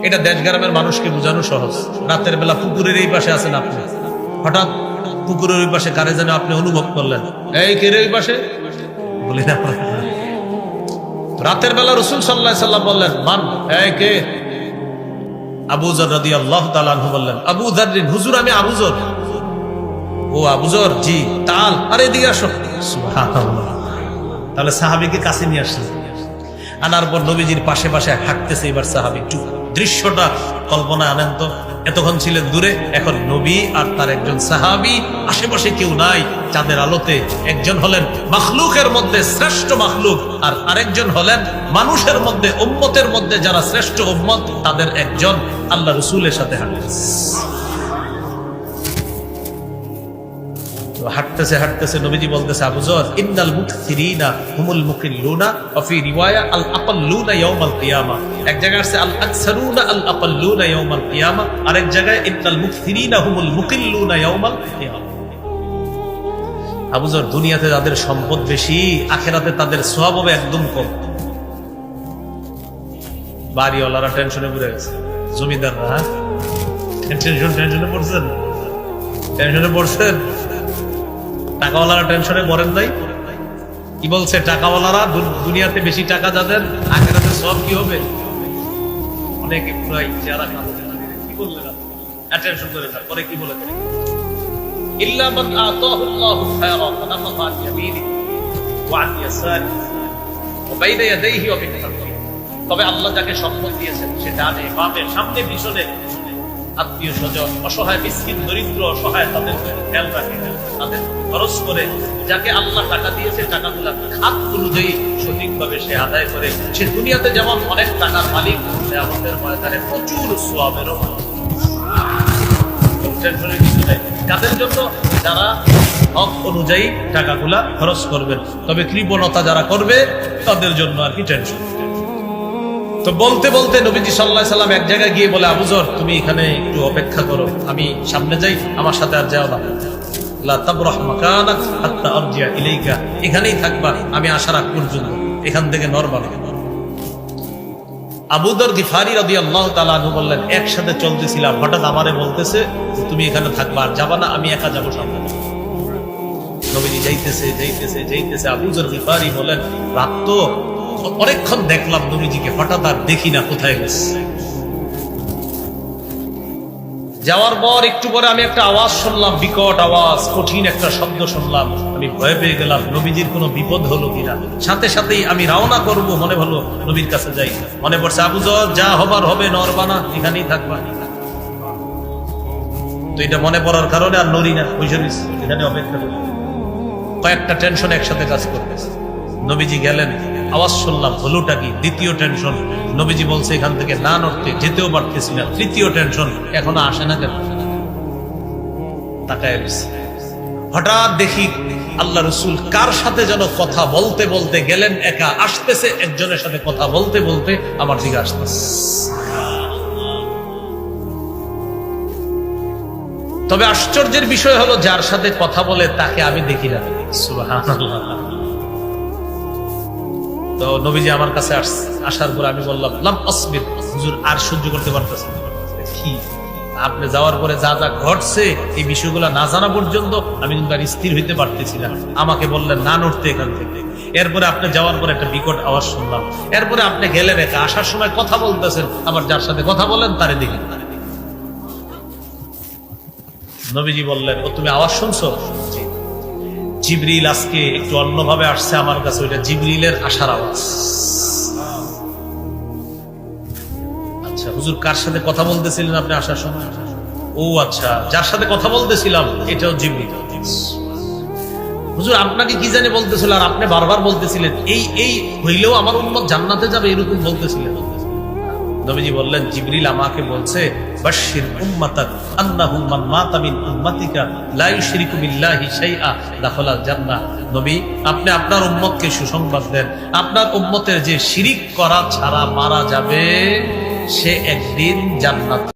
এটা দেশ গ্রামের মানুষকে বোঝানো সহজ। রাতের বেলা পুকুরের এই পাশে আছেন আপনি, হঠাৎ পুকুরের ওই পাশে কারে যেন আপনি অনুভব করলেন, এই কে রে ওই পাশে, বলি না। রাতের বেলা রাসূল সাল্লাল্লাহু আলাইহি সাল্লাম বললেন, মান, এই কে? আবু যর রাদিয়াল্লাহু তাআলা আনহু বললেন, আবু যর, হুজুর আমি আবু যর। ও আবু যর, জি, তাল, আরে এদিকে আসো। সুবহানাল্লাহ। তাহলে সাহাবীকে কাছে নিয়ে আসলেন, আনার পর নবীজির পাশে পাশে হাঁটতেছে। এবার সাহাবী একটু দৃশ্যটা কল্পনা আনেন তো, এতক্ষণ ছিলেন দূরে, এখন নবী আর তার একজন সাহাবী, আশেপাশে কেউ নাই, চাঁদের আলোতে। একজন হলেন মাখলুকের মধ্যে শ্রেষ্ঠ মাখলুক, আর আরেকজন হলেন মানুষের মধ্যে, উম্মতের মধ্যে যারা শ্রেষ্ঠ উম্মত তাদের একজন, আল্লাহ রাসূলের সাথে হাঁটতেছে। হাঁটতেছে হাঁটতেছে নবীজি বলতেছে, আবু যর, ইন্নাল মুকসিরিনা হুমুল মুকিল্লুনা ওয়া ফি রিওয়ায়া আল আকাল্লুনা ইয়াউমাল কিয়ামা। এক জায়গায় আছে আল আকসারুনা আল আকাল্লুনা ইয়াউমাল কিয়ামা, আরেক জায়গায় ইন্নাল মুকসিরিনা হুমুল মুকিল্লুনা ইয়াউমাল কিয়ামা। আবু যর, দুনিয়াতে যাদের সম্পদ বেশি, আখিরাতে তাদের সওয়াব হবে একদম কম। বাড়িওয়ালারা টেনশনে পড়ে গেছে, জমিদাররা টেনশনে পড়ছেন, টেনশনে পড়ছেন। টাকাওয়ালারা টেনশনে পড়েন নাই। কি বলছে? টাকাওয়ালারা দুনিয়াতে বেশি টাকা যাদের, আখিরাতে সব কি হবে? অনেকে পুরাই যারা কি বললেন, টেনশন করে না, পরে কি বলে? ইল্লা মান আতাহুল্লাহু খায়রান ফানাফা আন ইয়ামিনিহি ওয়া আন ইয়াসারিহি ওয়া বাইনা ইয়াদাইহি ওয়া মিন খালফিহি। তবে আল্লাহ যাকে সম্পদ দিয়েছেন, সে ডানে বামে সামনে পিছনে, আত্মীয় স্বজন, অসহায় মিসকিন দরিদ্র অসহায়, তাদের খেয়াল রাখে, তাদের খরচ করে। যাকে আল্লাহ টাকা দিয়েছে, টাকাগুলা খাত অনুযায়ী সঠিকভাবে সে আদায় করে, সে দুনিয়াতে যেমন অনেক টাকার মালিক, আমাদের ময়দানে প্রচুর সওয়াবেরও মালিক। কাদের জন্য? যারা হক অনুযায়ী টাকাগুলা খরচ করবেন। তবে কৃপণতা যারা করবে তাদের জন্য আর কি টেনশন। তো বলতে বলতে নবীজি সাল্লাল্লাহু আলাইহি সাল্লাম এক জায়গায় গিয়ে বলে, আবু যর, তুমি এখানে একটু অপেক্ষা করো, আমি সামনে যাই, আমার সাথে আর যাও না। লা তাবরাহ মাকানাক হাত্তা আরজিয়া ইলাইকা, এখানেই থাকবা আমি আসার আগ পর্যন্ত, এখান থেকে নড়বা না। আবু যর গিফারি রাদিয়াল্লাহু তাআলা আনহু বললেন, একসাথে চলতেছিলাম, হঠাৎ আমারে বলতেছে তুমি এখানে থাকবা, আর যাবা না, আমি একা যাবো সামনে। নবীজি যাইতেছে যাইতেছে যাইতেছে, আবু যর গিফারি বলেন, রাত তো অনেকক্ষণ দেখলাম নবীজিকে, হঠাৎ আর দেখি না, কোথায় গেছে। যাওয়ার পর একটু পরে আমি একটা আওয়াজ শুনলাম, বিকট আওয়াজ, কঠিন একটা শব্দ শুনলাম। আমি ভয় পেয়ে গেলাম, নবীজির কোনো বিপদ হলো কিনা। সাথে সাথেই আমি রওনা করব, মনে হলো নবীর কাছে যাই। মনে পড়ছে, আবু যর, যা হবার হবে, নড়বানা, এখানেই থাকবা। তো এটা মনে পড়ার কারণে আর নড়ি না, এখানে অপেক্ষা করি। কয়েকটা টেনশন একসাথে কাজ করতেছে। নবীজি গেলেন, আওয়াজ শুনলাম, হলোটা কি? দ্বিতীয় টেনশন, নবীজি বলছে এখান থেকে না নড়তে, যেতেও পারতেছি না। তৃতীয় টেনশন, এখনো আসে না কেন? তাকায় গেছে, হঠাৎ দেখি আল্লাহ রাসূল কার সাথে যেন কথা বলতে বলতে গেলেন, একা আসতেছে, একজনের সাথে কথা বলতে বলতে আমার দিকে আসতেছে। তবে আশ্চর্যের বিষয় হলো, যার সাথে কথা বলে তাকে আমি দেখি না। সুবহানাল্লাহ। তো নবীজি আমার কাছে আসার পর আমি বললাম, লাম আসবির, হুজুর আর সহ্য করতে পারতেছি না। কি? আপনি যাওয়ার পরে যা যা ঘটছে, এই বিষয়গুলো না জানা পর্যন্ত আমি কিন্তু আর স্থির হইতে পারতেছি না। আমাকে বললেন না নড়তে এখান থেকে। এরপরে আপনি যাওয়ার পরে একটা বিকট আওয়াজ শুনলাম। এরপরে আপনি গেলেন একা, আসার সময় কথা বলতেছেন, আবার যার সাথে কথা বলেন তারে দেখি। নবীজি বললেন, ও তুমি আওয়াজ শুনছো? জিবরিল আজকে একটু অন্যভাবে আসছে আমার কাছে, ওইটা জিবরিলের আসার আওয়াজ। আচ্ছা হুজুর, কার সাথে কথা বলতেছিলেন আপনি আসার সময়? ও আচ্ছা, যার সাথে কথা বলতেছিলাম এটাও জিবরিল। হুজুর আপনাকে কি জানি বলতেছিল, আর আপনি বারবার বলতেছিলেন এই এই হইলেও আমার উম্মত জান্নাতে যাবে, এরকম বলতেছিলেন। নবীজি বললেন, জিবরিল আমাকে বলছে, বাশশির উম্মাতাক আন্নাহু মান মাতা মিন উম্মাতিকা লা ইউশরিকু বিল্লাহি শাইআ দাখালাল জান্নাহ। নবী, আপনি আপনার উম্মতকে সুসংবাদ দেন, আপনার উম্মতের যে শিরিক করা ছাড়া মারা যাবে, সে একদিন জান্নাত